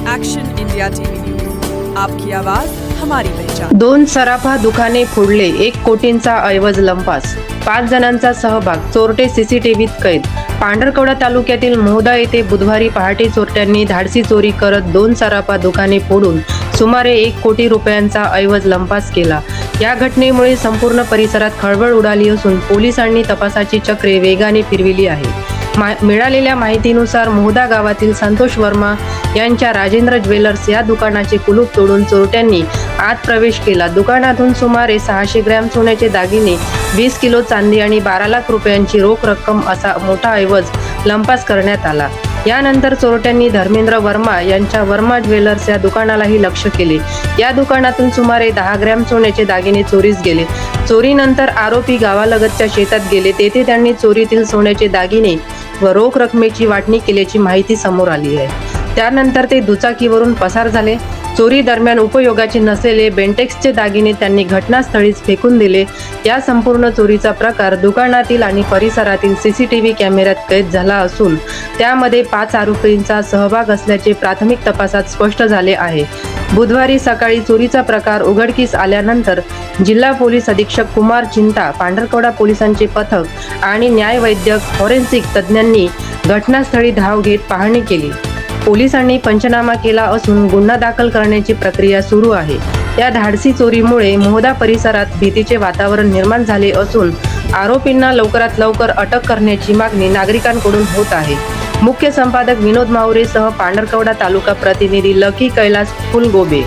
Action India TV news, आपकी आवाज हमारी पहचान। 2 सराफा दुकाने फोडले, 1 कोटींचा ऐवज लंपास, 5 जणांचा सहभाग, चोरटे सीसीटीव्हीत कैद। पांढरकवडा तालुक्यातील मोहदा येथे बुधवारी पहाटे चोरट्यांनी धाडसी चोरी करत 2 सराफा दुकाने फोडून सुमारे 1 कोटी रुपयांचा ऐवज लंपास केला। या घटनेमुळे संपूर्ण परिसरात खळबळ उडाली असून पोलिसांनी तपासाची चक्रे वेगाने फिरविली आहे। मिळालेल्या माहितीनुसार मोहदा गावातील संतोष वर्मा यांच्या राजेंद्र ज्वेलर्स या दुकानाचे कुलूप तोडून चोरट्यांनी आत प्रवेश केला। दुकानातून सुमारे 600 ग्रॅम सोन्याचे दागिने, 20 किलो चांदी आणि 12 लाख रुपयांची रोख रक्कम असा मोठा ऐवज लंपास करण्यात आला। यानंतर चोरट्यांनी धर्मेंद्र वर्मा यांच्या वर्मा ज्वेलर्स या दुकानालाही लक्ष्य केले। या दुकानातून सुमारे 10 ग्रॅम सोन्याचे दागिने चोरीस गेले। चोरीनंतर आरोपी गावालगतच्या शेतात गेले, तेथे त्यांनी चोरीतील सोन्याचे दागिने व रोख रकमेची वाटणी केल्याची माहिती समोर आली आहे। त्यानंतर ते दुचाकीवरून पसार झाले। चोरी दरम्यान उपयोगाचे नसलेले बेंटेक्सचे दागिने त्यांनी घटनास्थळीच फेकून दिले। या संपूर्ण चोरीचा प्रकार दुकानातील आणि परिसरातील सीसीटीव्ही कॅमेऱ्यात कैद झाला असून त्यामध्ये 5 आरोपींचा सहभाग असल्याचे प्राथमिक तपासात स्पष्ट झाले आहे। बुधवारी सकाळी चोरीचा प्रकार उघडकीस आल्यानंतर जिल्हा पोलीस अधीक्षक कुमार चिंता, पांढरकवडा पोलिसांचे पथक आणि न्यायवैद्यक फॉरेन्सिक तज्ज्ञांनी घटनास्थळी धाव घेत पाहणी केली। पोलिसांनी पंचनामा केला असून गुन्हा दाखल करण्याची प्रक्रिया सुरू आहे। या धाडसी चोरीमुळे मोहदा परिसरात भीतीचे वातावरण निर्माण झाले असून आरोपींना लवकरात लवकर अटक करण्याची मागणी नागरिकांकडून होत आहे। मुख्य संपादक विनोद माहुरेसह पांढरकवडा तालुका प्रतिनिधी लकी कैलास फुलगोबे।